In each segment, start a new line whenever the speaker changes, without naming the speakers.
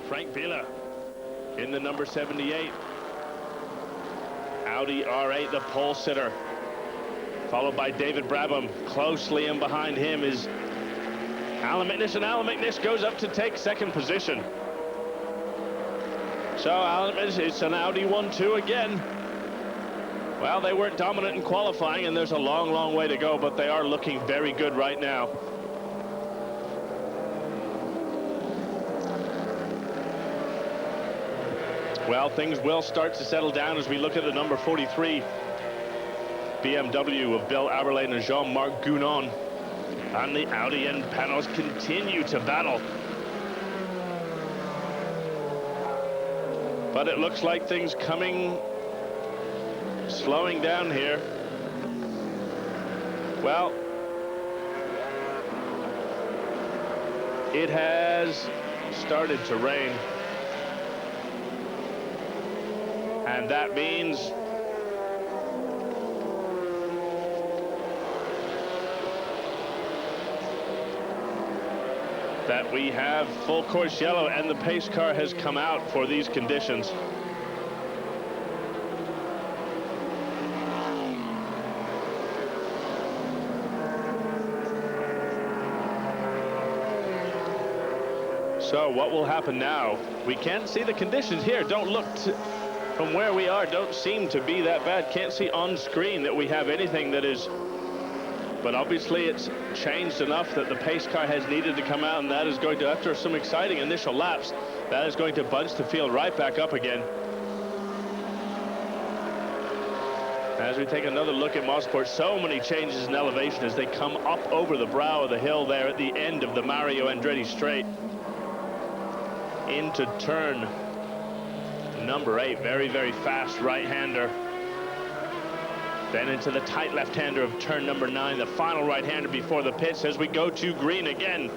Frank Bieler in the number 78. Audi R8, the pole sitter, followed by David Brabham. Closely in behind him is Alan McNish, and Alan McNish goes up to take second position. So Alan McNish, it's an Audi 1-2 again. Well, they weren't dominant in qualifying, and there's a long, long way to go, but they are looking very good right now. Well, things will start to settle down as we look at the number 43 BMW of Bill Aberlane and Jean-Marc Gounon. And the Audi and Panos continue to battle. But it looks like things slowing down here. Well, it has started to rain. And that means that we have full course yellow, and the pace car has come out for these conditions. So what will happen now? We can't see the conditions here. Don't look from where we are, don't seem to be that bad. Can't see on screen that we have anything that is, but obviously it's changed enough that the pace car has needed to come out, and that is going to, after some exciting initial laps, that is going to bunch the field right back up again. As we take another look at Mosport, so many changes in elevation as they come up over the brow of the hill there at the end of the Mario Andretti straight into turn number 8, very, very fast right-hander. Then into the tight left-hander of turn number 9, the final right-hander before the pits as we go to green again.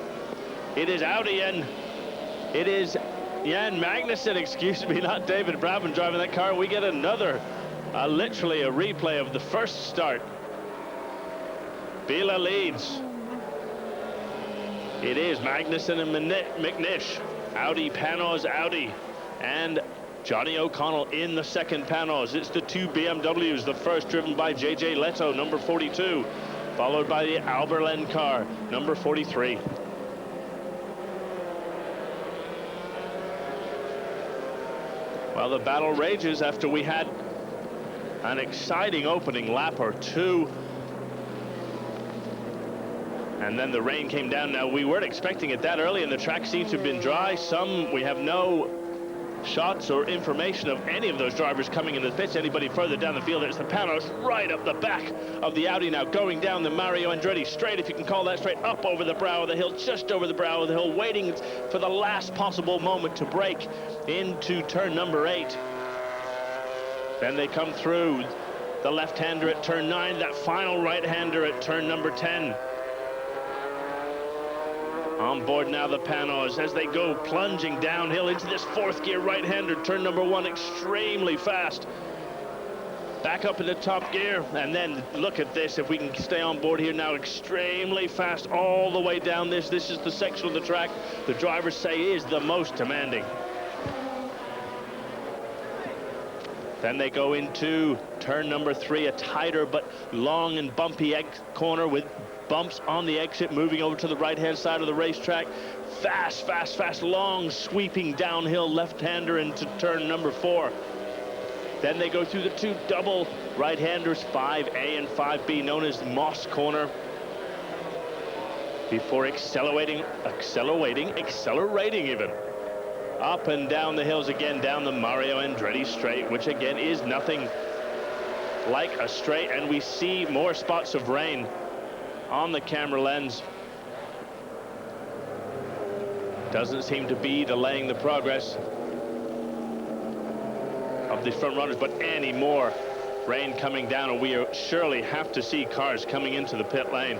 It is Audi, and it is Jan Magnussen, excuse me, not David Brabham driving that car. We get another, literally a replay of the first start. Biela leads. It is Magnussen and McNish. Audi, Panos, Audi, and Johnny O'Connell in the second Panos. It's the two BMWs, the first driven by JJ Leto, number 42, followed by the Alberlen car, number 43. Well, the battle rages after we had an exciting opening lap or two. And then the rain came down. Now, we weren't expecting it that early, and the track seems to have been dry. We have no shots or information of any of those drivers coming into the pits anybody further down the field. It's the Panos right up the back of the Audi now, going down the Mario Andretti straight, if you can call that straight, up over the brow of the hill, just over the brow of the hill, waiting for the last possible moment to break into turn number 8. Then they come through the left-hander at turn 9, that final right-hander at turn number 10. On board now the Panos as they go plunging downhill into this fourth gear right-hander, turn number 1, extremely fast. Back up in the top gear, and then look at this, if we can stay on board here now, extremely fast all the way down this. This is the section of the track the drivers say is the most demanding. Then they go into turn number 3, a tighter but long and bumpy corner with bumps on the exit, moving over to the right-hand side of the racetrack. Fast, fast, fast, long, sweeping downhill left-hander into turn number 4. Then they go through the two double right-handers, 5A and 5B, known as Moss Corner, before accelerating even. Up and down the hills again, down the Mario Andretti straight, which again is nothing like a straight, and we see more spots of rain on the camera lens. Doesn't seem to be delaying the progress of the front runners, but any more rain coming down, and we surely have to see cars coming into the pit lane.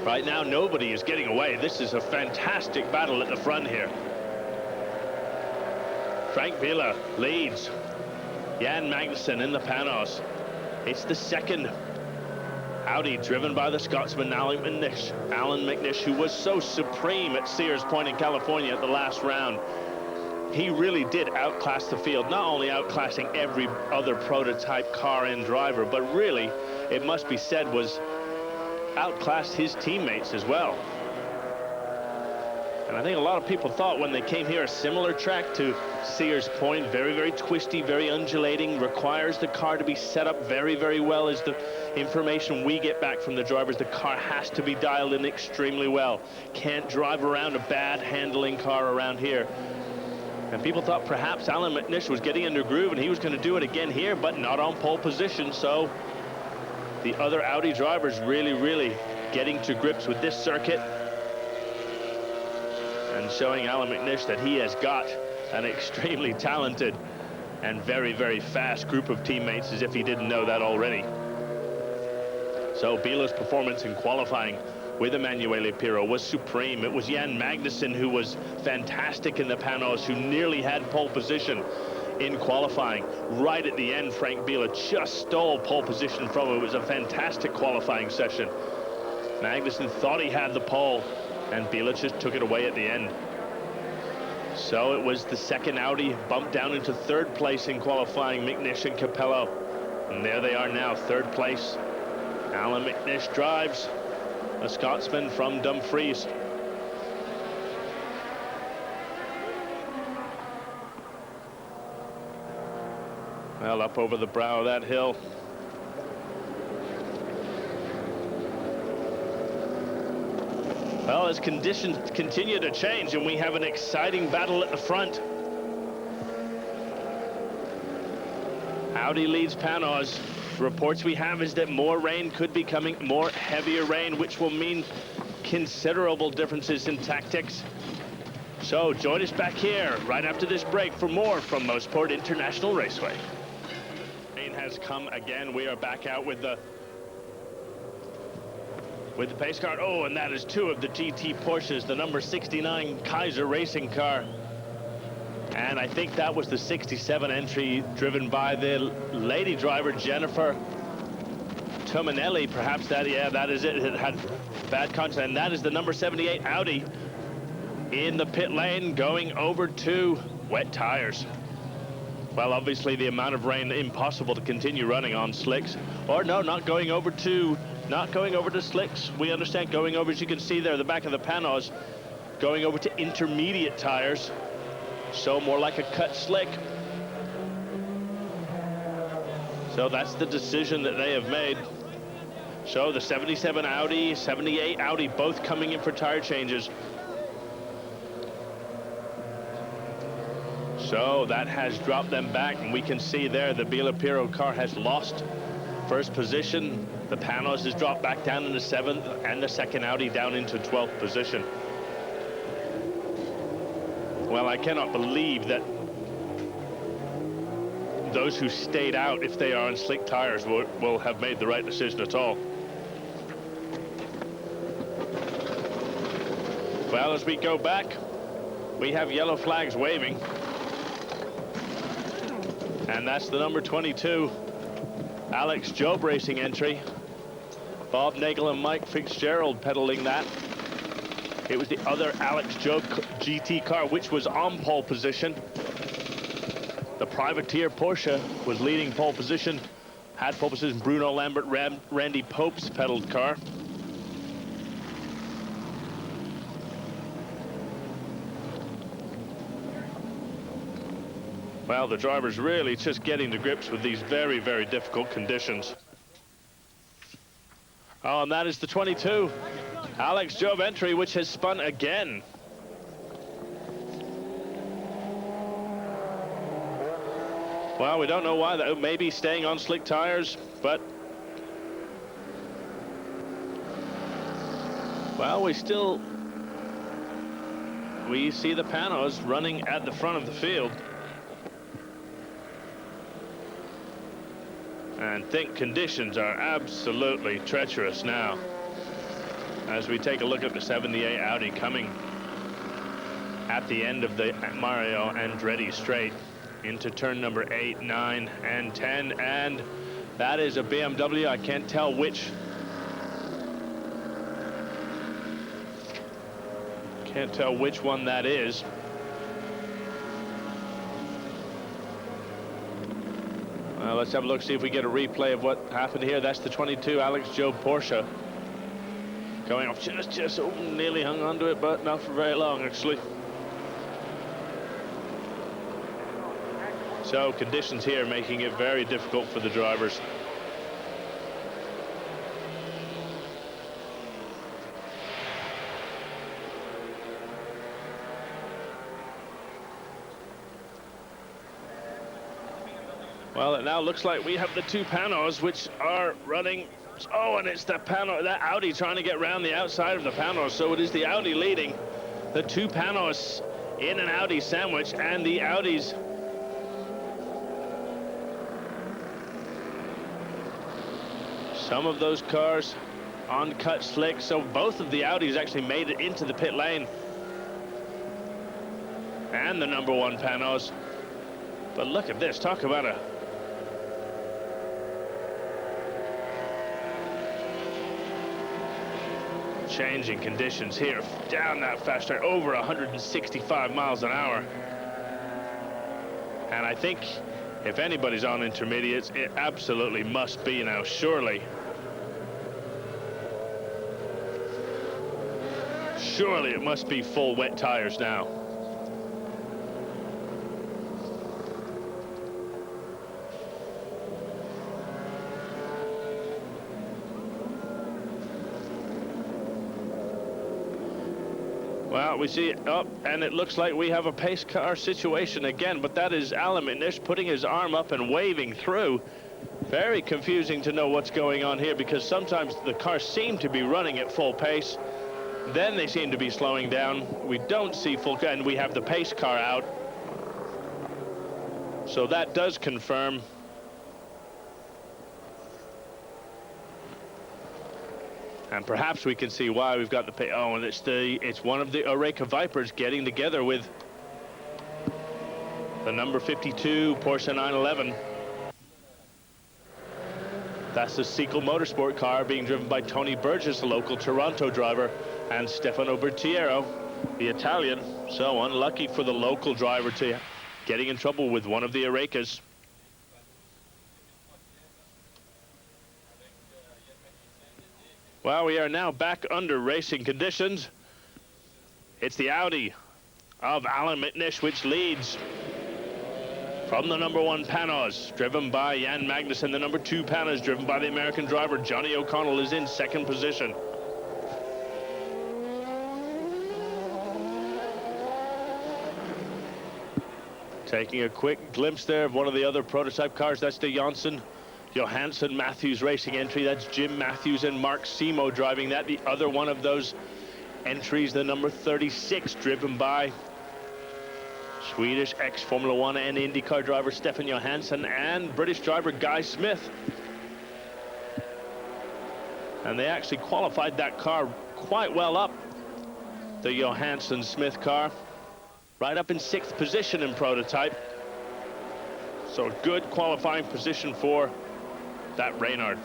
Right now, nobody is getting away. This is a fantastic battle at the front here. Frank Bieler leads. Jan Magnussen in the Panos. It's the second Audi driven by the Scotsman Alan McNish, who was so supreme at Sears Point in California at the last round. He really did outclass the field, not only outclassing every other prototype car and driver, but really, it must be said, was outclassed his teammates as well. And I think a lot of people thought when they came here, a similar track to Sears Point, very, very twisty, very undulating, requires the car to be set up very, very well, is the information we get back from the drivers. The car has to be dialed in extremely well. Can't drive around a bad handling car around here. And people thought perhaps Alan McNish was getting into groove and he was going to do it again here, but not on pole position. So the other Audi drivers really getting to grips with this circuit and showing Alan McNish that he has got an extremely talented and very, very fast group of teammates, as if he didn't know that already. So Biela's performance in qualifying with Emanuele Pirro was supreme. It was Jan Magnussen who was fantastic in the Panos, who nearly had pole position in qualifying. Right at the end, Frank Biela just stole pole position from him. It was a fantastic qualifying session. Magnussen thought he had the pole, and Biela just took it away at the end. So it was the second Audi bumped down into third place in qualifying, McNish and Capello. And there they are now, third place. Alan McNish drives, a Scotsman from Dumfries. Well, up over the brow of that hill. Well, as conditions continue to change and we have an exciting battle at the front. Audi leads Panos. Reports we have is that more rain could be coming, more heavier rain, which will mean considerable differences in tactics. So join us back here right after this break for more from Mosport International Raceway. Rain has come again. We are back out with the pace car. Oh, and that is two of the GT Porsches, the number 69 Kaiser racing car. And I think that was the 67 entry driven by the lady driver, Jennifer Tominelli. Perhaps that, yeah, that is it. It had bad contact. And that is the number 78 Audi in the pit lane going over to wet tires. Well, obviously the amount of rain, impossible to continue running on slicks. Or no, not going over to slicks. We understand going over, as you can see there, the back of the Panos, going over to intermediate tires. So more like a cut slick. So that's the decision that they have made. So the 77 Audi, 78 Audi, both coming in for tire changes. So that has dropped them back, and we can see there the Biela Pirro car has lost first position. The Panos has dropped back down into 7th, and the second Audi down into 12th position. Well, I cannot believe that those who stayed out, if they are on slick tires, will have made the right decision at all. Well, as we go back, we have yellow flags waving. And that's the number 22, Alex Job racing entry. Bob Nagel and Mike Fitzgerald pedaling that. It was the other Alex Job GT car, which was on pole position. The privateer Porsche was leading pole position, had pole position. Bruno Lambert, Randy Pope's pedaled car. Well, the driver's really just getting to grips with these very, very difficult conditions. Oh, and that is the 22. Alex Job entry, which has spun again. Well, we don't know why. That maybe staying on slick tires, but well, we see the Panos running at the front of the field. And think conditions are absolutely treacherous now. As we take a look at the 78 Audi coming at the end of the Mario Andretti straight into turn number 8, 9, and 10. And that is a BMW. I can't tell which Can't tell which one that is. Let's have a look, see if we get a replay of what happened here. That's the 22 Alex Joe Porsche. Going off just nearly hung onto it, but not for very long, actually. So conditions here making it very difficult for the drivers. Well, it now looks like we have the two Panos which are running. Oh, and it's that Audi trying to get around the outside of the Panos. So it is the Audi leading. The two Panos in an Audi sandwich, and the Audis some of those cars on cut slick. So both of the Audis actually made it into the pit lane. And the number one Panos. But look at this, talk about a changing conditions here down that fast track, over 165 miles an hour. And I think if anybody's on intermediates, it absolutely must be now, surely. Surely it must be full wet tires now. Well, we see it up, and it looks like we have a pace car situation again, but that is Alms putting his arm up and waving through. Very confusing to know what's going on here, because sometimes the cars seem to be running at full pace, then they seem to be slowing down. We don't see full, and we have the pace car out. So that does confirm. And perhaps we can see why we've got the oh, and it's one of the Oreca Vipers getting together with the number 52 Porsche 911. That's the Sequel Motorsport car being driven by Tony Burgess, a local Toronto driver, and Stefano Bertiero, the Italian. So unlucky for the local driver to getting in trouble with one of the Orecas. Well, we are now back under racing conditions. It's the Audi of Alan Mitnish which leads from the number one Panos, driven by Jan Magnussen. The number two Panos, driven by the American driver Johnny O'Connell, is in second position. Taking a quick glimpse there of one of the other prototype cars. That's the Johansson Matthews Racing entry. That's Jim Matthews and Mark Simo driving that. The other one of those entries, the number 36, driven by Swedish ex-Formula One and IndyCar driver Stefan Johansson and British driver Guy Smith. And they actually qualified that car quite well up, the Johansson-Smith car, right up in 6th position in prototype. So a good qualifying position for that Reynard.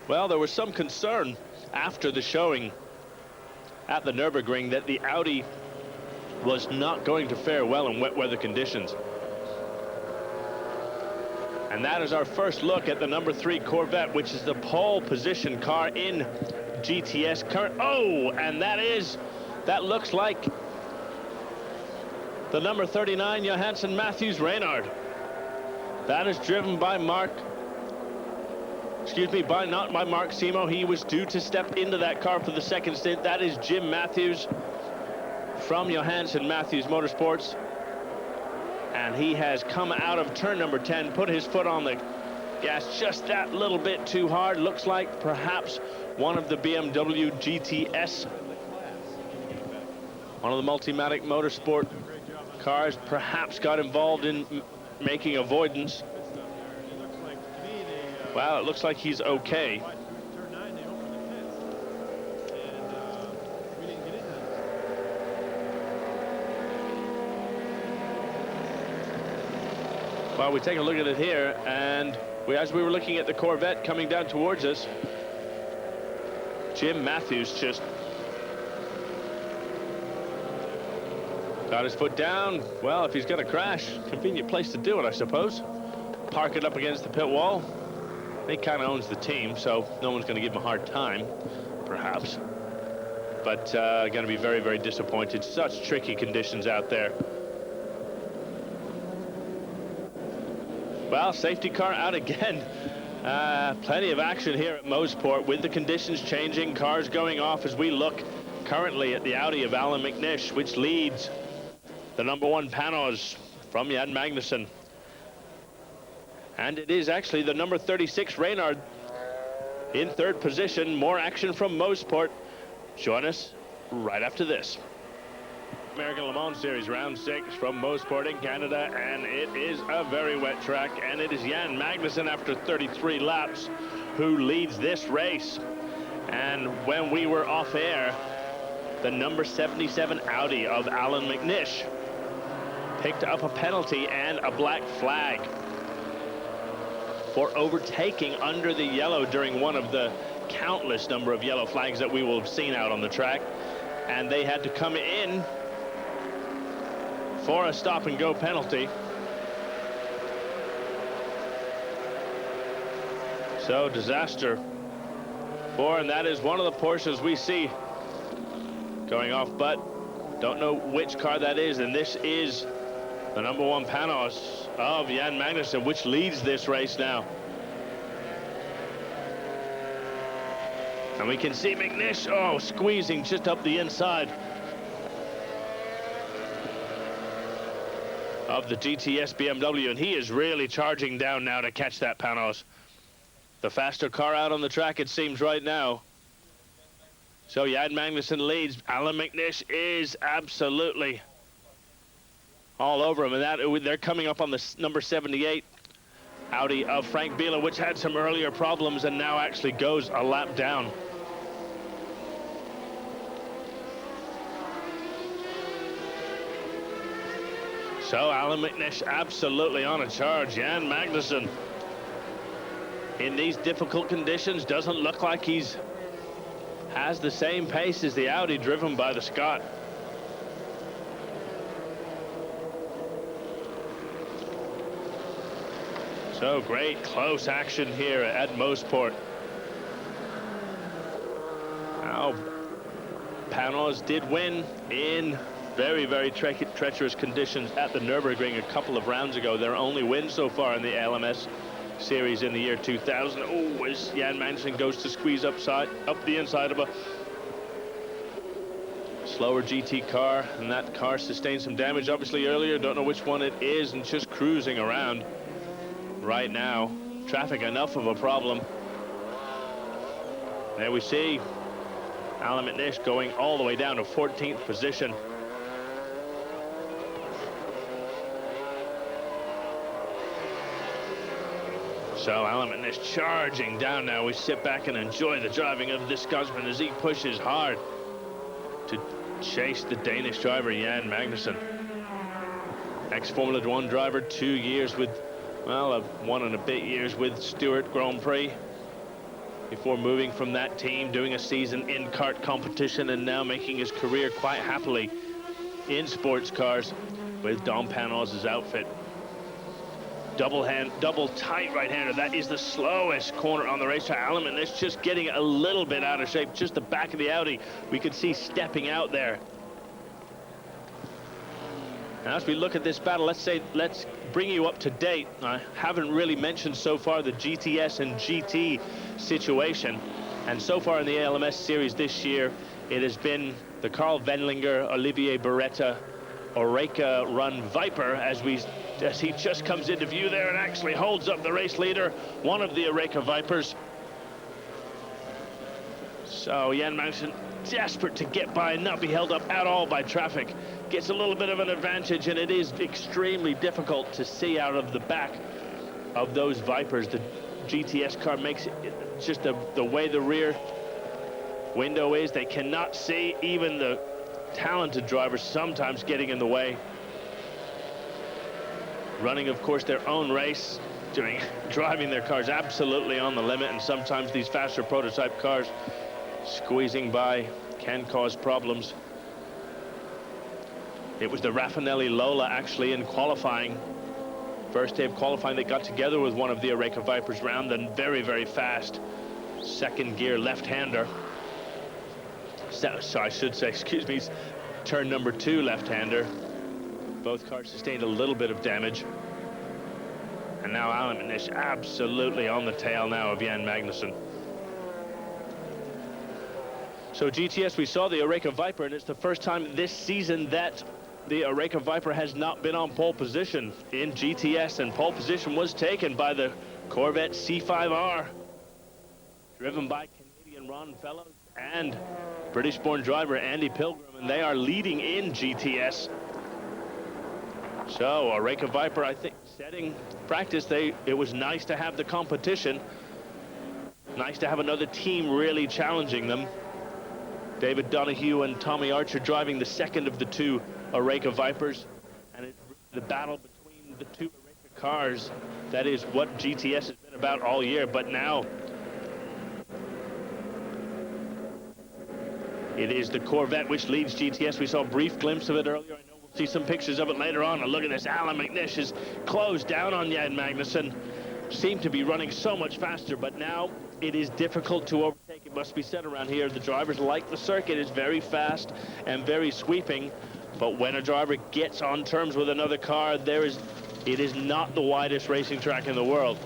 Well, there was some concern after the showing at the Nürburgring that the Audi was not going to fare well in wet weather conditions. And that is our first look at the number 3 Corvette, which is the pole position car in GTS current. Oh, and that looks like the number 39 Johansson Matthews Reynard. That is driven by not by Mark Simo. He was due to step into that car for the second stint. That is Jim Matthews from Johansson Matthews Motorsports. And he has come out of turn number 10, put his foot on the gas just that little bit too hard. Looks like perhaps one of the BMW GTS, one of the Multimatic Motorsport cars, perhaps got involved in making avoidance. Well, it looks like he's okay. Well, we take a look at it here, and as we were looking at the Corvette coming down towards us, Jim Matthews just got his foot down. Well, if he's going to crash, convenient place to do it, I suppose. Park it up against the pit wall. He kind of owns the team, so no one's going to give him a hard time, perhaps. But going to be very, very disappointed. Such tricky conditions out there. Well, safety car out again. Plenty of action here at Mossport with the conditions changing, cars going off as we look currently at the Audi of Alan McNish, which leads the #1 Panos from Jan Magnussen. And it is actually the number 36 Reynard in third position. More action from Mossport. Join us right after this. American Le Mans Series round 6 from Mossport in Canada, and it is a very wet track, and it is Jan Magnussen after 33 laps who leads this race. And when we were off air, the number 77 Audi of Alan McNish picked up a penalty and a black flag for overtaking under the yellow during one of the countless number of yellow flags that we will have seen out on the track, and they had to come in for a stop and go penalty. So disaster and that is one of the Porsches we see going off, but don't know which car that is, and this is the #1 Panos of Jan Magnussen, which leads this race now. And we can see McNish, squeezing just up the inside of the GTS BMW, and he is really charging down now to catch that Panos. The faster car out on the track, it seems, right now. So Jan Magnussen leads. Alan McNish is absolutely all over him, and they're coming up on the number 78 Audi of Frank Biela, which had some earlier problems and now actually goes a lap down. So Alan McNish absolutely on a charge. Jan Magnussen, in these difficult conditions, doesn't look like has the same pace as the Audi driven by the Scot. So great close action here at Mossport. Now, Panos did win in very, very treacherous conditions at the Nürburgring a couple of rounds ago. Their only win so far in the LMS series in the year 2000. As Jan Magnussen goes to squeeze up the inside of a slower GT car, and that car sustained some damage obviously earlier. Don't know which one it is, and just cruising around right now. Traffic enough of a problem. There we see Alan McNish going all the way down to 14th position. So Alan McNish charging down now. We sit back and enjoy the driving of this Scotsman as he pushes hard to chase the Danish driver Jan Magnussen. Ex-Formula 1 driver, 2 years with, well, 1 and a bit years with Stewart Grand Prix before moving from that team, doing a season in kart competition, and now making his career quite happily in sports cars with Dom Panos' outfit. Double tight right-hander. That is the slowest corner on the racetrack. Alan McNish just getting a little bit out of shape. Just the back of the Audi we could see stepping out there. Now, as we look at this battle, let's bring you up to date. I haven't really mentioned so far the GTS and GT situation. And so far in the ALMS series this year, it has been the Carl Wendlinger, Olivier Beretta, Oreca run Viper as he just comes into view there and actually holds up the race leader, one of the Oreca Vipers. So Jan Magnussen, desperate to get by and not be held up at all by traffic, gets a little bit of an advantage, and it is extremely difficult to see out of the back of those Vipers. The GTS car makes it just the way the rear window is. They cannot see, even the talented drivers sometimes getting in the way. running, of course, their own race, driving their cars absolutely on the limit, and sometimes these faster prototype cars squeezing by can cause problems. It was the Raffinelli Lola actually in qualifying, first day of qualifying, they got together with one of the Oreca Vipers round, and very, very fast second gear left-hander. So I should say, excuse me, turn number 2 left-hander. Both cars sustained a little bit of damage. And now Alan McNish absolutely on the tail now of Jan Magnussen. So GTS, we saw the Oreca Viper, and it's the first time this season that the Oreca Viper has not been on pole position in GTS, and pole position was taken by the Corvette C5R, driven by Canadian Ron Fellows and British-born driver Andy Pilgrim, and they are leading in GTS. So Oreca Viper, I think, setting practice. It was nice to have the competition, nice to have another team really challenging them. David Donahue and Tommy Archer driving the second of the 2 Oreca Vipers, and it's the battle between the 2 Oreca cars. That is what GTS has been about all year, but now it is the Corvette which leads GTS. We saw a brief glimpse of it earlier. I know we'll see some pictures of it later on. And look at this, Alan McNish is closed down on Jan Magnussen. Seemed to be running so much faster, but now it is difficult to overtake. It must be said around here, the drivers like the circuit. It's very fast and very sweeping, but when a driver gets on terms with another car, it is not the widest racing track in the world.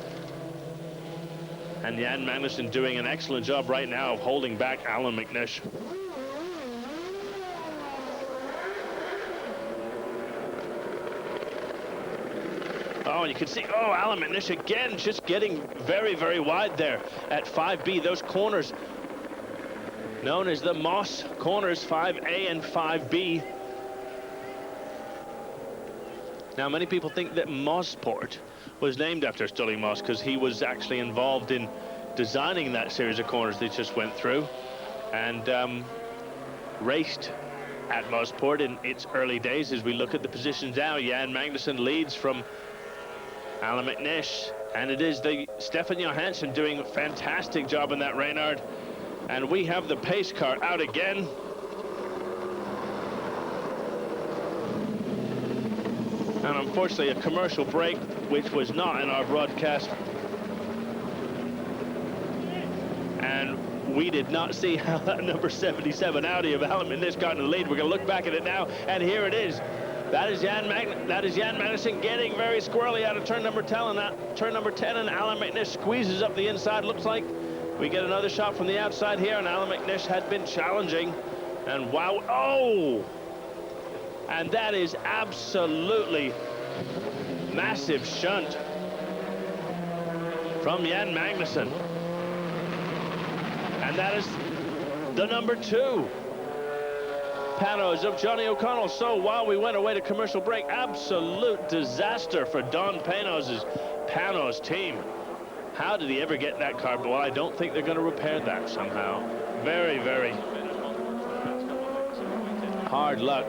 And Jan Magnussen doing an excellent job right now of holding back Alan McNish. Oh, you can see, Alan McNish again, just getting very, very wide there at 5B. Those corners known as the Moss corners, 5A and 5B. Now, many people think that Mossport was named after Stully Moss because he was actually involved in designing that series of corners they just went through, and raced at Mossport in its early days. As we look at the positions now, Jan Magnussen leads from Alan McNish, and it is the Stefan Johansson doing a fantastic job in that Reynard. And we have the pace car out again. And unfortunately, a commercial break, which was not in our broadcast. And we did not see how that number 77 Audi of Alan McNish got in the lead. We're going to look back at it now, and here it is. That is Jan Magnussen getting very squirrely out of turn number 10, and Alan McNish squeezes up the inside. Looks like we get another shot from the outside here, and Alan McNish had been challenging, and wow, and that is absolutely massive shunt from Jan Magnussen, and that is the number 2 Panos of Johnny O'Connell. So while we went away to commercial break, absolute disaster for Don Panos team. How did he ever get that car? Well, I don't think they're going to repair that somehow. Very, very hard luck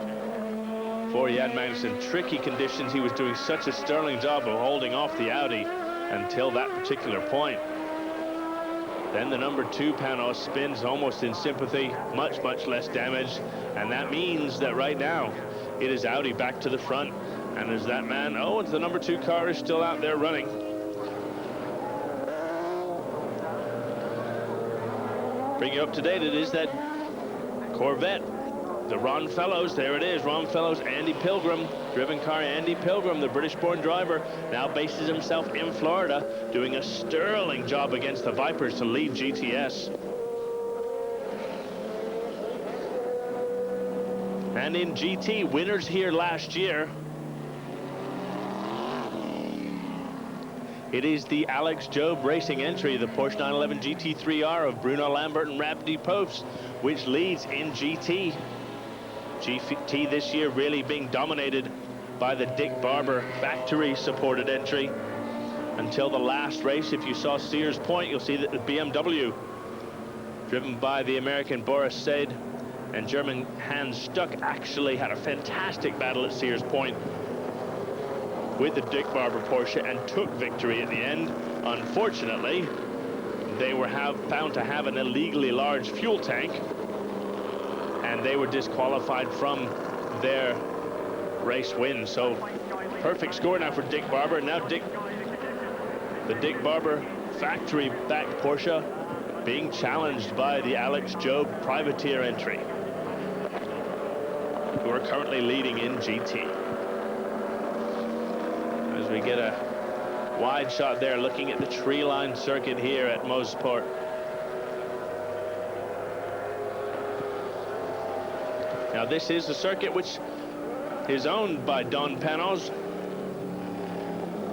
for Jan Magnussen. Tricky conditions. He was doing such a sterling job of holding off the Audi until that particular point. Then the number 2 Panos spins almost in sympathy, much, much less damage. And that means that right now it is Audi back to the front. And as that man, it's the number 2 car is still out there running. Bring you up to date, it is that Corvette, the Ron Fellows, there it is, Ron Fellows, Andy Pilgrim, driven car Andy Pilgrim, the British-born driver, now bases himself in Florida, doing a sterling job against the Vipers to lead GTS. And in GT, winners here last year, it is the Alex Job Racing entry, the Porsche 911 GT3R of Bruno Lambert and Rapdi Post, which leads in GT. GT this year really being dominated by the Dick Barber factory-supported entry until the last race. If you saw Sears Point, you'll see that the BMW, driven by the American Boris Said and German Hans Stuck, actually had a fantastic battle at Sears Point with the Dick Barber Porsche and took victory at the end. Unfortunately, they were found to have an illegally large fuel tank, and they were disqualified from their race win. So perfect score now for Dick Barber. Now the Dick Barber factory-backed Porsche being challenged by the Alex Job privateer entry, who are currently leading in GT. As we get a wide shot there, looking at the tree-lined circuit here at Mosport. Now this is the circuit which is owned by Don Panos.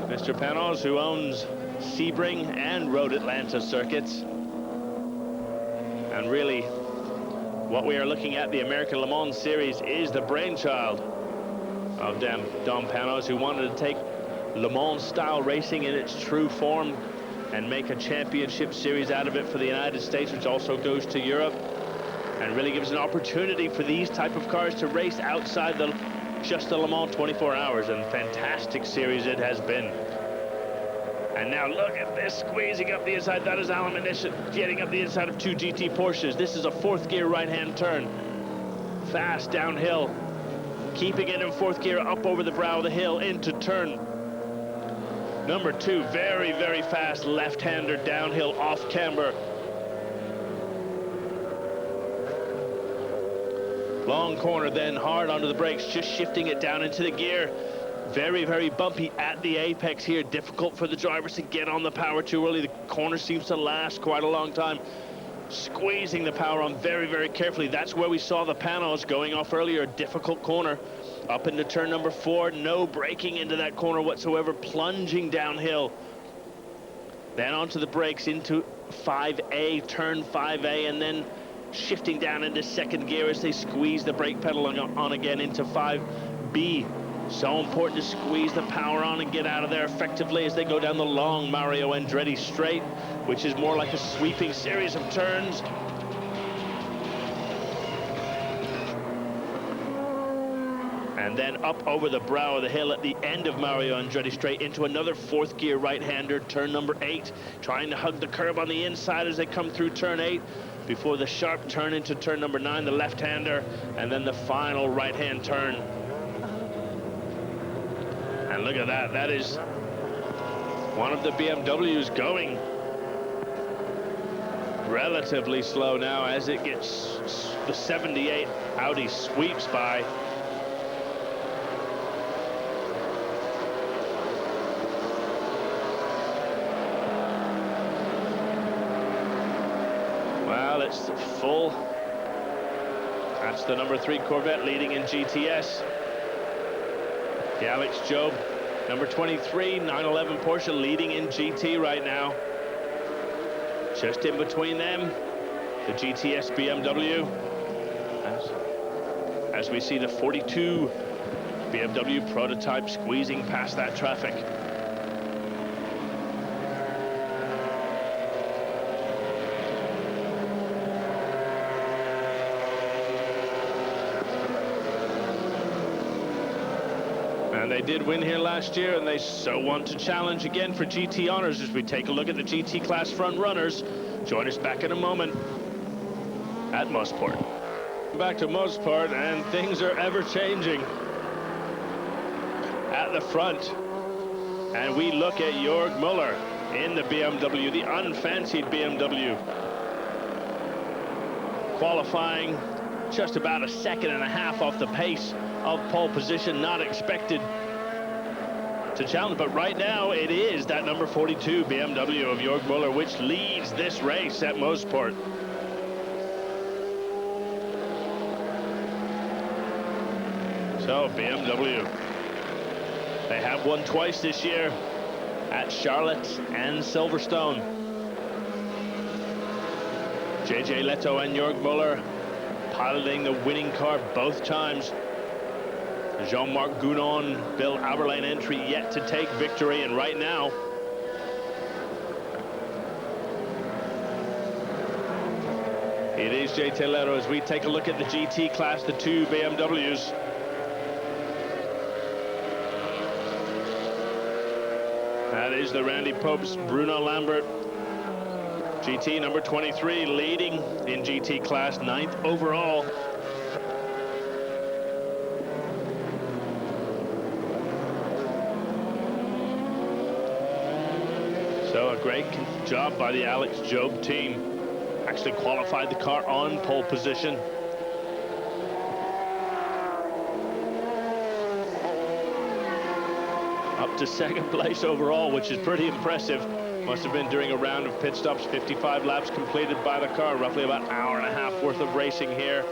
Mr. Panos, who owns Sebring and Road Atlanta circuits. And really, what we are looking at, the American Le Mans Series, is the brainchild of Don Panos, who wanted to take Le Mans style racing in its true form and make a championship series out of it for the United States, which also goes to Europe, and really gives an opportunity for these type of cars to race outside just the Le Mans 24 hours. And fantastic series it has been. And now look at this, squeezing up the inside. That is Alms getting up the inside of two GT Porsches. This is a fourth gear right-hand turn. Fast downhill, keeping it in fourth gear up over the brow of the hill into turn number 2. Very, very fast left-hander downhill off camber. Long corner, then hard onto the brakes, just shifting it down into the gear. Very, very bumpy at the apex here. Difficult for the drivers to get on the power too early. The corner seems to last quite a long time. Squeezing the power on very, very carefully. That's where we saw the Panos going off earlier. A difficult corner. Up into turn number 4. No braking into that corner whatsoever. Plunging downhill. Then onto the brakes into 5A, turn 5A, and then shifting down into second gear as they squeeze the brake pedal on again into 5B. So important to squeeze the power on and get out of there effectively as they go down the long Mario Andretti straight, which is more like a sweeping series of turns. And then up over the brow of the hill at the end of Mario Andretti straight into another fourth gear right-hander, turn number 8, trying to hug the curb on the inside as they come through turn 8 before the sharp turn into turn number 9, the left-hander, and then the final right-hand turn. And look at that, that is one of the BMWs going relatively slow now as it gets the 78 Audi sweeps by. Well, it's full. That's the number 3 Corvette leading in GTS. The Alex Job, number 23, 911 Porsche leading in GT right now. Just in between them, the GTS BMW. As we see the 42 BMW prototype squeezing past that traffic. They did win here last year, and they so want to challenge again for GT honors as we take a look at the GT class front runners. Join us back in a moment at Mosport. Back to Mosport, and things are ever changing at the front. And we look at Jörg Müller in the BMW, the unfancied BMW. Qualifying just about a second and a half off the pace of pole position, not expected to challenge, but right now it is that number 42 BMW of Jörg Müller which leads this race at Mosport. So BMW, they have won twice this year at Charlotte and Silverstone. JJ Leto and Jörg Müller piloting the winning car both times. Jean-Marc Gounon, Bill Auberline entry yet to take victory, and right now it is JJ Leto as we take a look at the GT class, the 2 BMWs. That is the Randy Popes, Bruno Lambert. GT number 23, leading in GT class, 9th overall. So a great job by the Alex Job team. Actually qualified the car on pole position. Up to 2nd place overall, which is pretty impressive. Must have been during a round of pit stops, 55 laps completed by the car, roughly about an hour and a half worth of racing here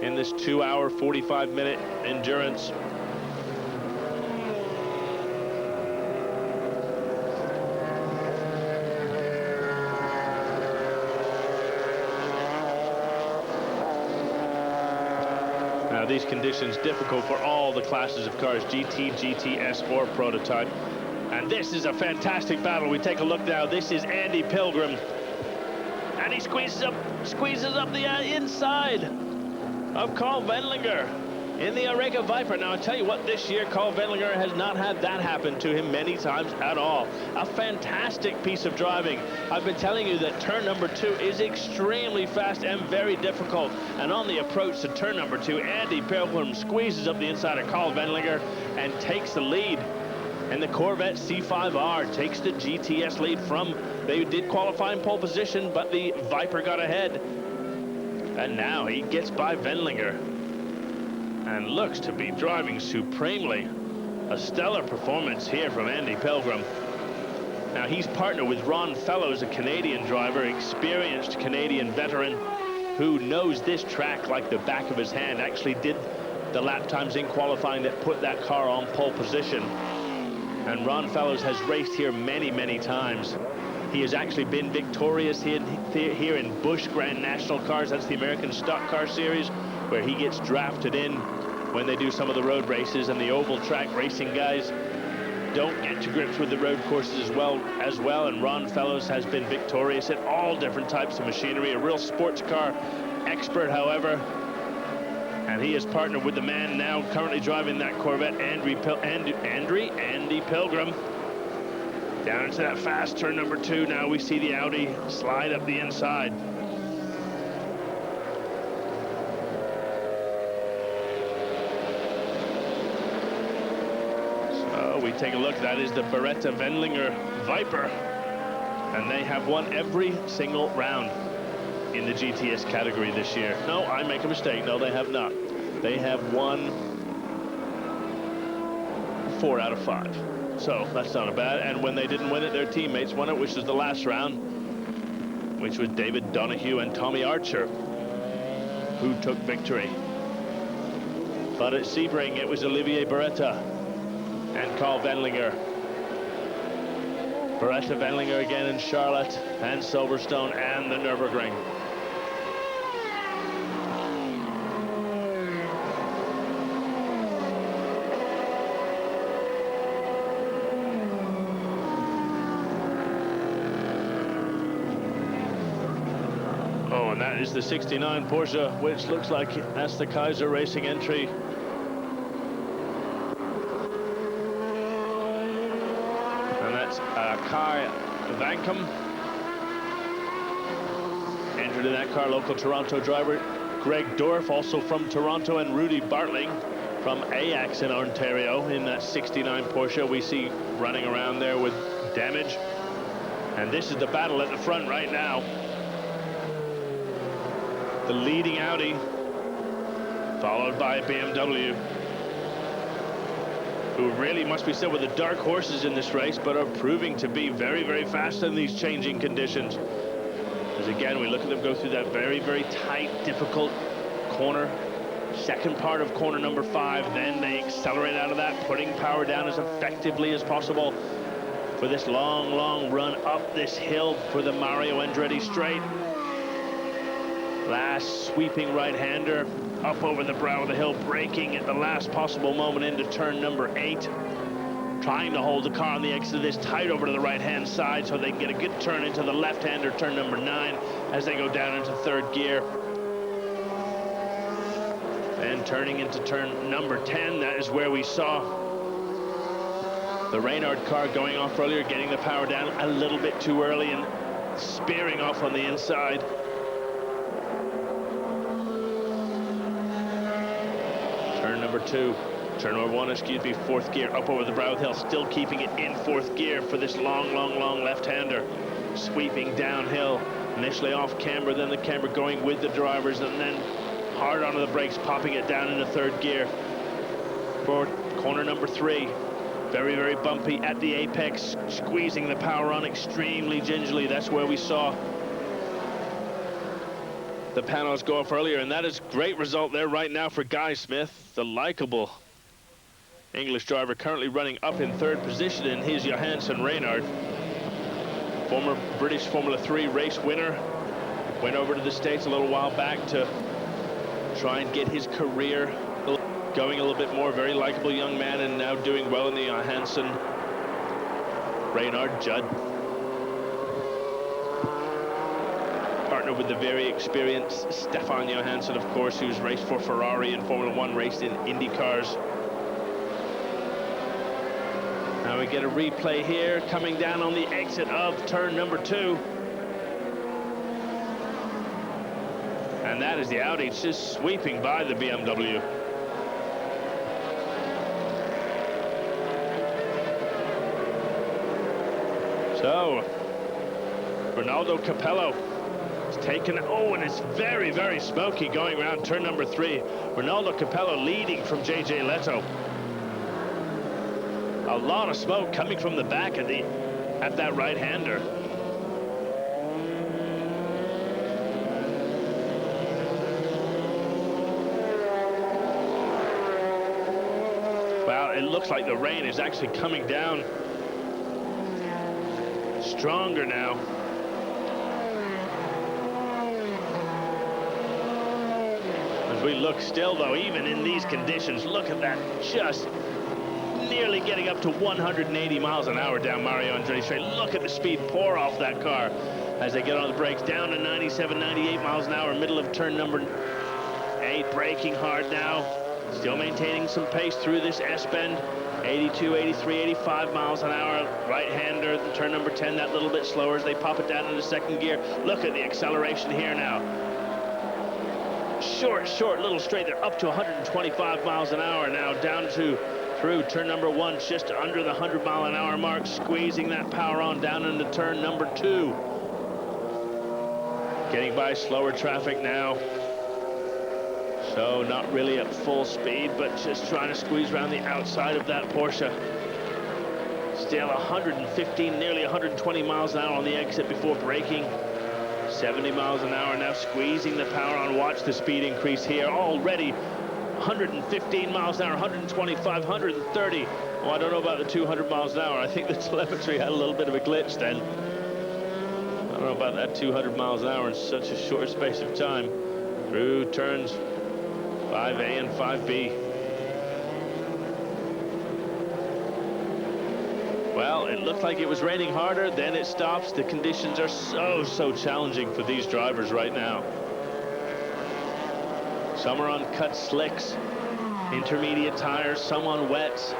in this 2-hour, 45-minute endurance. Now, these conditions difficult for all the classes of cars, GT, GTS, or prototype. And this is a fantastic battle. We take a look now. This is Andy Pilgrim. And he squeezes up the inside of Carl Wendlinger in the Oreca Viper. Now, I tell you what, this year, Carl Wendlinger has not had that happen to him many times at all. A fantastic piece of driving. I've been telling you that turn number 2 is extremely fast and very difficult. And on the approach to turn number 2, Andy Pilgrim squeezes up the inside of Carl Wendlinger and takes the lead. And the Corvette C5R takes the GTS lead from, they did qualify in pole position, but the Viper got ahead. And now he gets by Wendlinger and looks to be driving supremely. A stellar performance here from Andy Pilgrim. Now he's partnered with Ron Fellows, a Canadian driver, experienced Canadian veteran who knows this track like the back of his hand, actually did the lap times in qualifying that put that car on pole position. And Ron Fellows has raced here many, many times. He has actually been victorious here in Busch Grand National Cars. That's the American Stock Car Series, where he gets drafted in when they do some of the road races. And the oval track racing guys don't get to grips with the road courses as well. And Ron Fellows has been victorious at all different types of machinery. A real sports car expert, however. And he is partnered with the man now currently driving that Corvette, Andy Pilgrim. Down into that fast turn number 2. Now we see the Audi slide up the inside. So we take a look. That is the Beretta Wendlinger Viper. And they have won every single round in the GTS category this year. No, I make a mistake. No, they have not. They have won 4 out of 5. So that's not bad. And when they didn't win it, their teammates won it, which was the last round, which was David Donahue and Tommy Archer, who took victory. But at Sebring, it was Olivier Beretta and Carl Wendlinger. Beretta Wendlinger again in Charlotte and Silverstone and the Nürburgring. Oh, and that is the 69 Porsche, which looks like that's the Kaiser Racing entry. And that's Kai Vankum. Entered in that car, local Toronto driver Greg Dorff, also from Toronto, and Rudy Bartling from Ajax in Ontario in that 69 Porsche we see running around there with damage. And this is the battle at the front right now. The leading Audi, followed by BMW, who really must be said with the dark horses in this race, but are proving to be very, very fast in these changing conditions. As again, we look at them go through that very, very tight, difficult corner, second part of corner number 5, then they accelerate out of that, putting power down as effectively as possible for this long, long run up this hill for the Mario Andretti straight. Last sweeping right-hander up over the brow of the hill, braking at the last possible moment into turn number 8. Trying to hold the car on the exit of this tight over to the right-hand side so they can get a good turn into the left-hander, turn number 9, as they go down into 3rd gear. And turning into turn number 10, that is where we saw The Reynard car going off earlier, getting the power down a little bit too early and spearing off on the inside. Turn number 2. Turn number 1, excuse me, 4th gear up over the brow of the hill, still keeping it in 4th gear for this long left-hander. Sweeping downhill, initially off camber, then the camber going with the drivers, and then hard onto the brakes, popping it down into 3rd gear for corner number 3. Very bumpy at the apex, squeezing the power on extremely gingerly. That's where we saw the panels go off earlier, and that is great result there right now for Guy Smith, the likable English driver, currently running up in 3rd position in his Johansson Reynard. Former British Formula 3 race winner. Went over to the States a little while back to try and get his career going a little bit more. Very likable young man, and now doing well in the Johansson Reynard Judd. Partner with the very experienced Stefan Johansson, of course, who's raced for Ferrari in Formula 1, raced in Indy cars. Now we get a replay here, coming down on the exit of turn number 2. And that is the Audi. It's just sweeping by the BMW. So, Ronaldo Capello is taken, oh, and it's very smoky going around turn number 3. Ronaldo Capello leading from JJ Leto. A lot of smoke coming from the back at that right-hander. Well, it looks like the rain is actually coming down stronger now. As we look still, though, even in these conditions, look at that, just nearly getting up to 180 miles an hour down Mario Andretti Straight. Look at the speed pour off that car as they get on the brakes, down to 97, 98 miles an hour, middle of turn number 8, braking hard now, still maintaining some pace through this S-bend, 82, 83, 85 miles an hour, right-hander, turn number 10, that little bit slower as they pop it down into 2nd gear. Look at the acceleration here now. Short little straight, they're up to 125 miles an hour now, down to through turn number 1, just under the 100-mile-an-hour mark, squeezing that power on down into turn number 2. Getting by slower traffic now. So not really at full speed, but just trying to squeeze around the outside of that Porsche. Still 115, nearly 120 miles an hour on the exit before braking. 70 miles an hour now, squeezing the power on. Watch the speed increase here already. 115 miles an hour, 125, 130. Oh, I don't know about the 200 miles an hour. I think the telemetry had a little bit of a glitch then. I don't know about that 200 miles an hour in such a short space of time. Through turns 5A and 5B. Well, it looked like it was raining harder, then it stops. The conditions are so challenging for these drivers right now. Some are on cut slicks, intermediate tires, some on wets.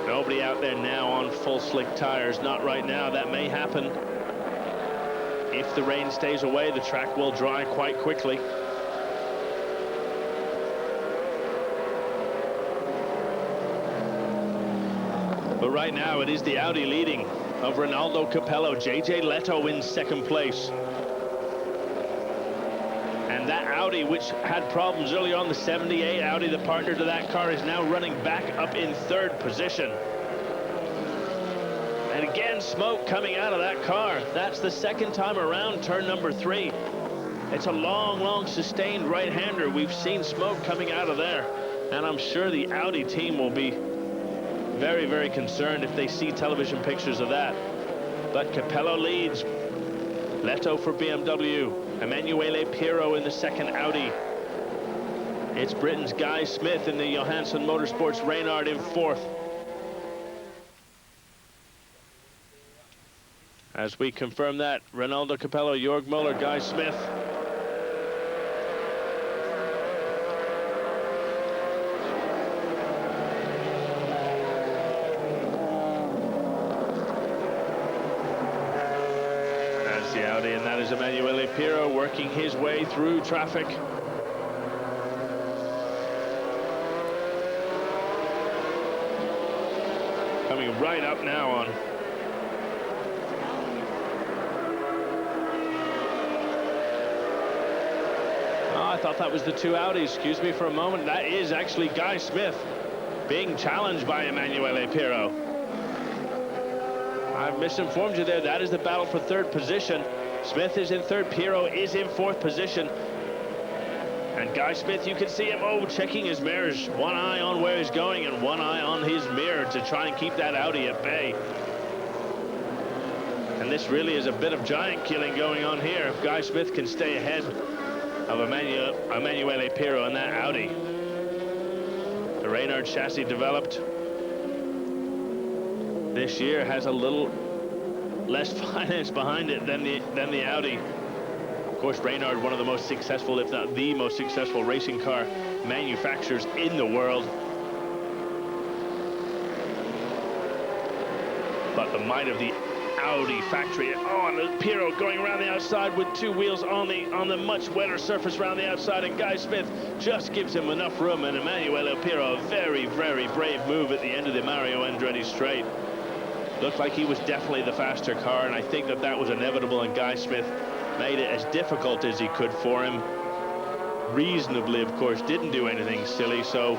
Nobody out there now on full slick tires, not right now. That may happen. If the rain stays away, the track will dry quite quickly. But right now, it is the Audi leading of Ronaldo Capello. JJ Leto in 2nd place. And that Audi, which had problems early on, the 78 Audi, the partner to that car, is now running back up in 3rd position. And again, smoke coming out of that car. That's the 2nd time around turn number 3. It's a long sustained right-hander. We've seen smoke coming out of there. And I'm sure the Audi team will be very concerned if they see television pictures of that. But Capello leads. Leto for BMW. Emanuele Pirro in the 2nd Audi. It's Britain's Guy Smith in the Johansson Motorsports Reynard in 4th. As we confirm that, Ronaldo Capello, Jörg Müller, Guy Smith. Audi, and that is Emanuele Pirro working his way through traffic. Coming right up now on I thought that was the two Audis. Excuse me for a moment. That is actually Guy Smith being challenged by Emanuele Pirro. I've misinformed you there. That is the battle for third position. Smith is in third. Pirro is in fourth position. And Guy Smith, you can see him, checking his mirrors. One eye on where he's going and one eye on his mirror to try and keep that Audi at bay. And this really is a bit of giant killing going on here. If Guy Smith can stay ahead of Emanuele Pirro and that Audi. The Reynard chassis developed this year has a little less finance behind it than the Audi. Of course, Reynard, one of the most successful, if not the most successful racing car manufacturers in the world. But the might of the Audi factory. And Pirro going around the outside with two wheels on the much wetter surface around the outside, and Guy Smith just gives him enough room, and Emanuele Pirro, a very, very brave move at the end of the Mario Andretti straight. Looked like he was definitely the faster car, and I think that was inevitable, and Guy Smith made it as difficult as he could for him. Reasonably, of course, didn't do anything silly, so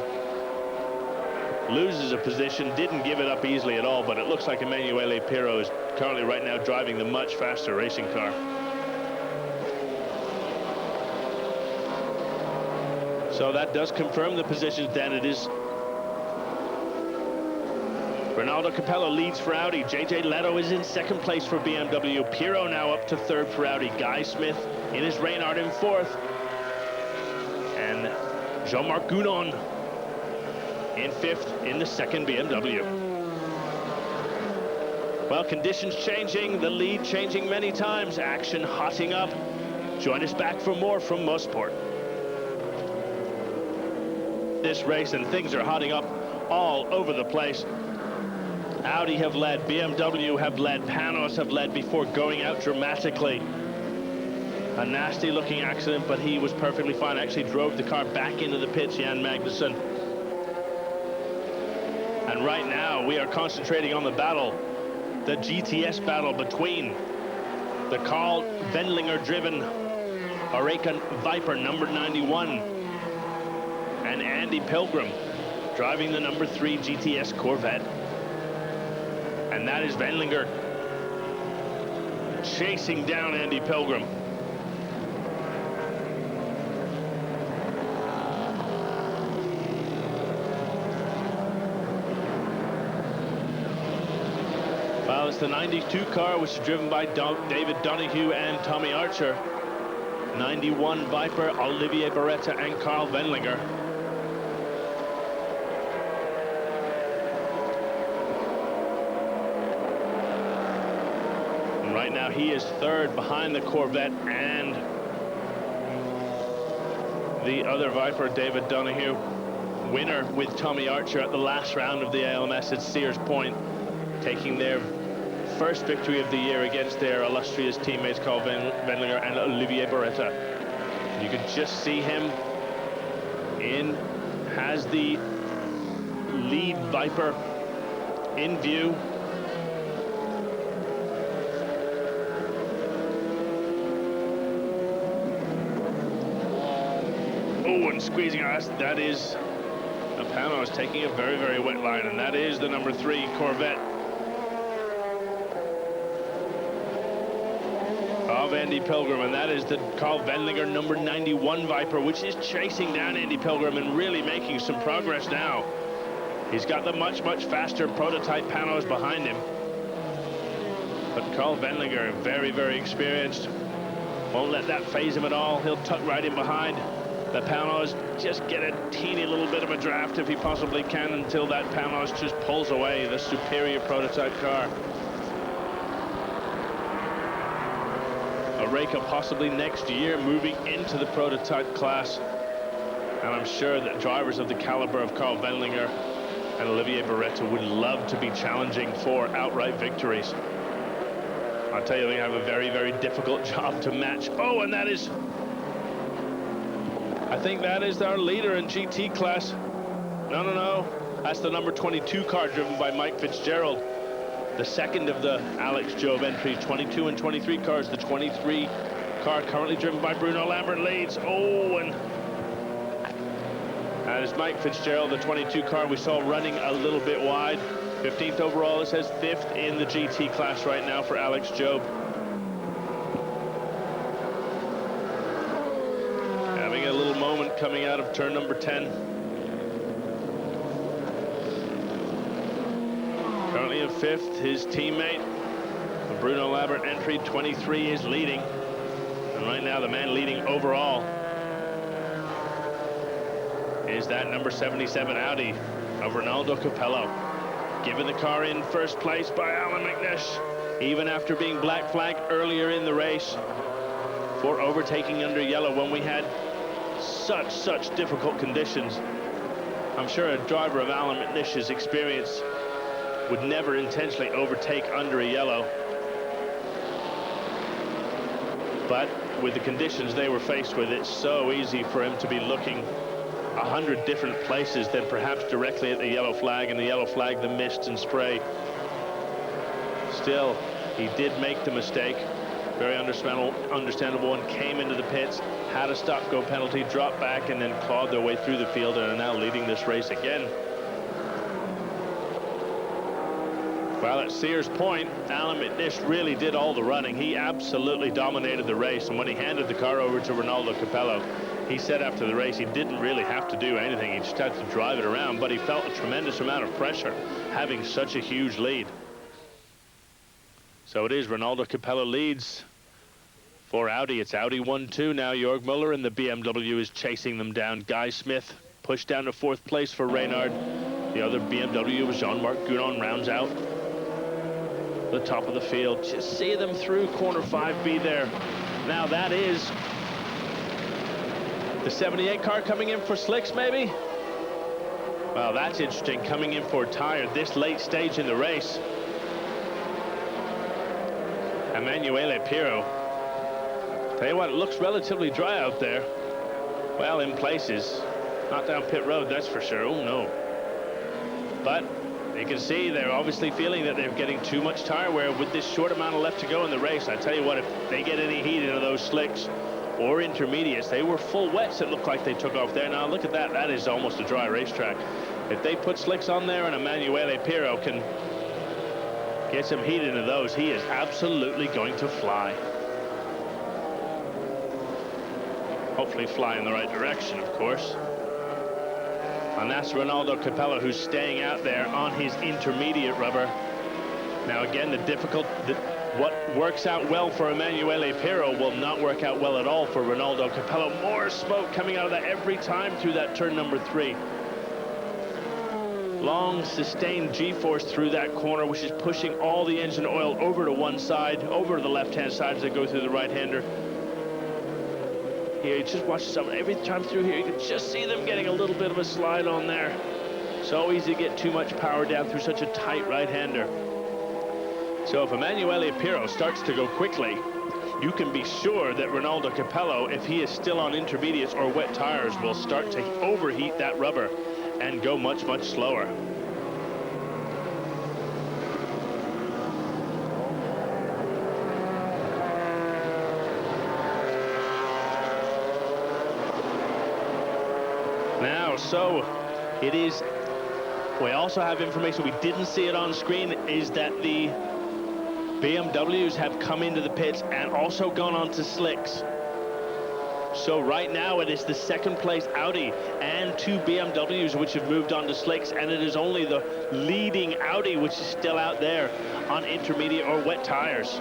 loses a position, didn't give it up easily at all, but it looks like Emanuele Pirro is currently right now driving the much faster racing car. So that does confirm the positions then. It is Ronaldo Capello leads for Audi. JJ Leto is in second place for BMW. Pirro now up to third for Audi. Guy Smith in his Reynard in fourth. And Jean-Marc Gounon in fifth in the second BMW. Well, conditions changing, the lead changing many times, action hotting up. Join us back for more from Mosport. This race, and things are hotting up all over the place. Audi have led, BMW have led, Panos have led before going out dramatically. A nasty looking accident, but he was perfectly fine. Actually drove the car back into the pits, Jan Magnussen. And right now we are concentrating on the battle, the GTS battle between the Carl Wendlinger driven Oreca Viper number 91 and Andy Pilgrim driving the number 3 GTS Corvette. And that is Wendlinger chasing down Andy Pilgrim. Well, it's the 92 car, which is driven by David Donoghue and Tommy Archer. 91 Viper, Olivier Beretta and Carl Wendlinger. Right now he is third behind the Corvette and the other Viper, David Donoghue. Winner with Tommy Archer at the last round of the ALMS at Sears Point, taking their first victory of the year against their illustrious teammates Carl Wendlinger and Olivier Beretta. You can just see him has the lead Viper in view. And squeezing us. That is Panos taking a very, very wet line, and that is the number 3 Corvette of Andy Pilgrim, and that is the Carl Wendlinger number 91 Viper, which is chasing down Andy Pilgrim and really making some progress now. He's got the much, much faster prototype Panos behind him, but Carl Wendlinger, very, very experienced, won't let that phase him at all. He'll tuck right in behind the Panos, just get a teeny little bit of a draft if he possibly can, until that Panos just pulls away the superior prototype car. Oreca possibly next year moving into the prototype class, and I'm sure that drivers of the caliber of Carl Wendlinger and Olivier Beretta would love to be challenging for outright victories. I'll tell you, they have a very, very difficult job to match. Oh, and that is, I think that is our leader in GT class. No. That's the number 22 car driven by Mike Fitzgerald. The second of the Alex Job entries, 22 and 23 cars. The 23 car currently driven by Bruno Lambert leads. Oh, and that is Mike Fitzgerald, the 22 car we saw running a little bit wide. 15th overall, it says 5th in the GT class right now for Alex Job. Having a little moment coming out of turn number 10. Currently in 5th, his teammate, the Bruno Lambert entry, 23, is leading. And right now, the man leading overall is that number 77 Audi of Ronaldo Capello. Given the car in first place by Alan McNish, even after being black flagged earlier in the race for overtaking under yellow when we had such difficult conditions. I'm sure a driver of Alan McNish's experience would never intentionally overtake under a yellow. But with the conditions they were faced with, it's so easy for him to be looking 100 different places than perhaps directly at the yellow flag, and the yellow flag, the mist and spray. Still, he did make the mistake. Very understandable, and came into the pits, had a stop-go penalty, dropped back, and then clawed their way through the field and are now leading this race again. Well, at Sears Point, Alan McNish really did all the running. He absolutely dominated the race, and when he handed the car over to Ronaldo Capello, he said after the race he didn't really have to do anything. He just had to drive it around, but he felt a tremendous amount of pressure having such a huge lead. So it is Ronaldo Capello leads for Audi. It's Audi 1-2 now. Jörg Muller and the BMW is chasing them down. Guy Smith pushed down to 4th place for Reynard. The other BMW was Jean-Marc Gounon, rounds out the top of the field. Just see them through corner 5B there. Now that is the 78 car coming in for slicks, maybe? Well, that's interesting, coming in for a tire this late stage in the race. Emanuele Pirro. Tell you what, it looks relatively dry out there. Well, in places. Not down pit road, that's for sure. Oh, no. But you can see they're obviously feeling that they're getting too much tire wear with this short amount of left to go in the race. I tell you what, if they get any heat into those slicks or intermediates, they were full wets, it looked like they took off there. Now look at that, that is almost a dry racetrack. If they put slicks on there and Emanuele Pirro can get some heat into those, he is absolutely going to fly. Hopefully fly in the right direction, of course. And that's Ronaldo Capello, who's staying out there on his intermediate rubber. Now again, what works out well for Emanuele Pirro will not work out well at all for Ronaldo Capello. More smoke coming out of that every time through that turn number 3. Long sustained G-force through that corner, which is pushing all the engine oil over to one side, over to the left-hand side as they go through the right-hander. Here, you just watch some, every time through here, you can just see them getting a little bit of a slide on there. So easy to get too much power down through such a tight right-hander. So if Emanuele Pirro starts to go quickly, you can be sure that Ronaldo Capello, if he is still on intermediates or wet tires, will start to overheat that rubber and go much slower. Now, so it is, we also have information, we didn't see it on screen, is that the BMWs have come into the pits and also gone on to slicks. So right now it is the 2nd place Audi and 2 BMWs which have moved on to slicks, and it is only the leading Audi which is still out there on intermediate or wet tires.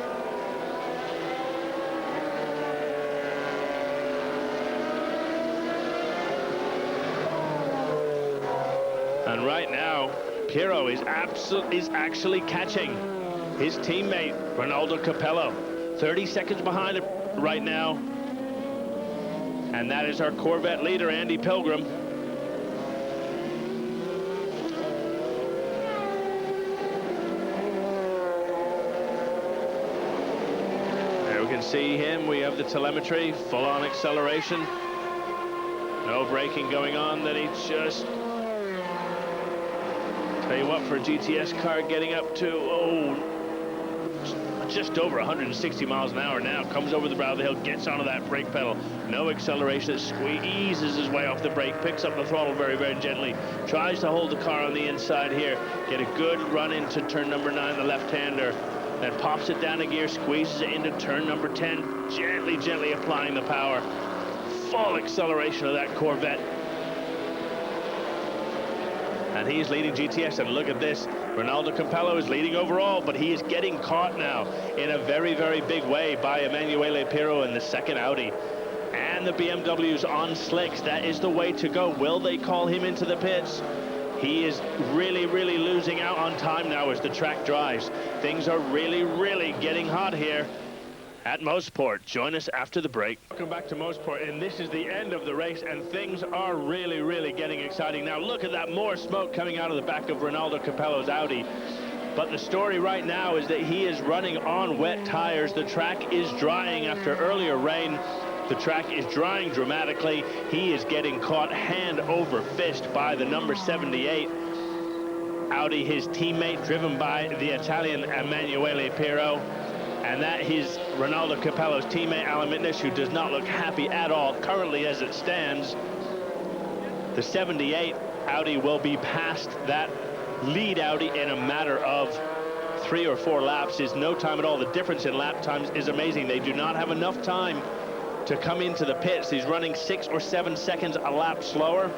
And right now, Pirro is actually catching his teammate, Ronaldo Capello. 30 seconds behind him right now. And that is our Corvette leader, Andy Pilgrim. can see him. We have the telemetry, full-on acceleration. No braking going on. Then he just... Tell you what, for a GTS car getting up to, just over 160 miles an hour now, comes over the brow of the hill, gets onto that brake pedal. No acceleration, squeezes his way off the brake, picks up the throttle very, very gently, tries to hold the car on the inside here, get a good run into turn number 9, the left-hander, then pops it down a gear, squeezes it into turn number 10, gently, gently applying the power. Full acceleration of that Corvette. And he's leading GTS, and look at this. Ronaldo Capello is leading overall, but he is getting caught now in a very, very big way by Emanuele Pirro in the second Audi. And the BMW's on slicks. That is the way to go. Will they call him into the pits? He is really, really losing out on time now as the track dries. Things are really, really getting hot here at Mosport. Join us after the break. Welcome back to Mosport, and this is the end of the race, and things are really, really getting exciting. Now look at that, more smoke coming out of the back of Ronaldo Capello's Audi. But the story right now is that he is running on wet tires. The track is drying after earlier rain. The track is drying dramatically. He is getting caught hand over fist by the number 78 Audi, his teammate, driven by the Italian Emanuele Pirro. And that is Ronaldo Capello's teammate, Alan Mitnish, who does not look happy at all currently as it stands. The 78 Audi will be past that lead Audi in a matter of 3 or 4 laps. Is no time at all. The difference in lap times is amazing. They do not have enough time to come into the pits. He's running 6 or 7 seconds a lap slower.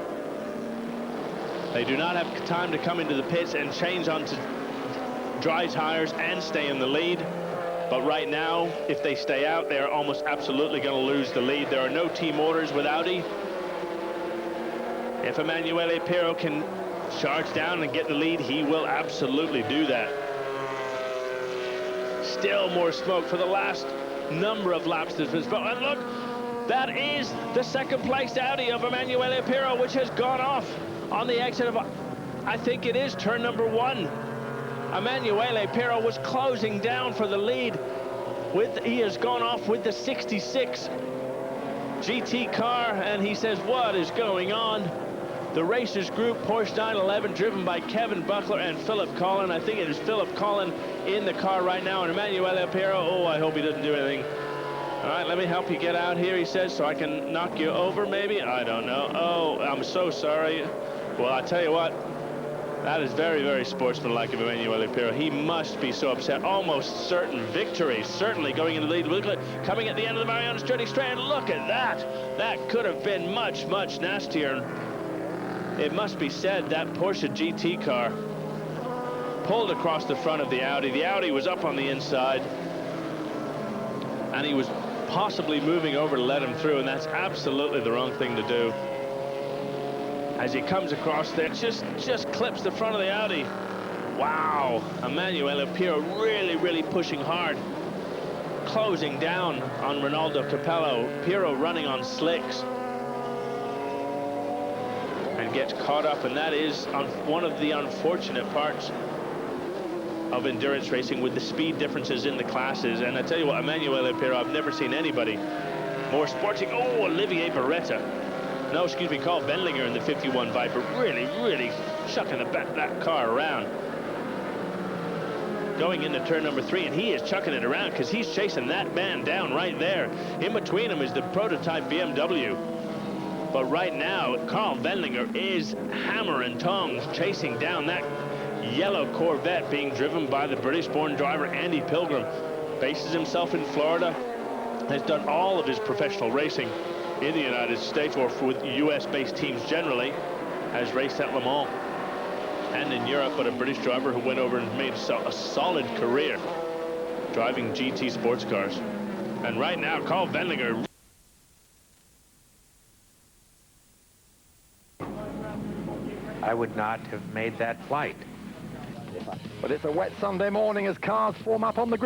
They do not have time to come into the pits and change onto dry tires and stay in the lead. But right now, if they stay out, they are almost absolutely going to lose the lead. There are no team orders with Audi. If Emanuele Pirro can charge down and get the lead, he will absolutely do that. Still more smoke for the last number of laps. And look, that is the second place Audi of Emanuele Pirro, which has gone off on the exit of, I think it is turn number 1. Emanuele Pirro was closing down for the lead. He has gone off with the 66 GT car, and he says, what is going on? The Racers Group Porsche 911, driven by Kevin Buckler and Philip Collin. I think it is Philip Collin in the car right now, and Emanuele Pirro, I hope he doesn't do anything. All right, let me help you get out here, he says, so I can knock you over, maybe? I don't know. Oh, I'm so sorry. Well, I tell you what, that is very, very sportsmanlike of Emanuele Pirro. He must be so upset. Almost certain victory, certainly going into the lead. Look, coming at the end of the Mariana Sturdy Strand. Look at that. That could have been much, much nastier. It must be said that Porsche GT car pulled across the front of the Audi. The Audi was up on the inside, and he was possibly moving over to let him through, and that's absolutely the wrong thing to do. As he comes across there, just clips the front of the Audi. Wow, Emanuele Pirro really, really pushing hard, closing down on Ronaldo Capello. Pirro running on slicks and gets caught up, and that is one of the unfortunate parts of endurance racing, with the speed differences in the classes. And I tell you what, Emanuele Pirro, I've never seen anybody more sporting. Oh, Olivier Beretta. No, excuse me, Carl Bendlinger in the 51 Viper, really, really chucking that car around. Going into turn number 3, and he is chucking it around because he's chasing that man down right there. In between him is the prototype BMW. But right now, Carl Bendlinger is hammer and tongs chasing down that yellow Corvette being driven by the British-born driver Andy Pilgrim. Bases himself in Florida, has done all of his professional racing in the United States, or with US-based teams generally, has raced at Le Mans and in Europe, but a British driver who went over and made a solid career driving GT sports cars. And right now, Carl Bendlinger.
I would not have made that flight.
But it's a wet Sunday morning as cars form up on the grid.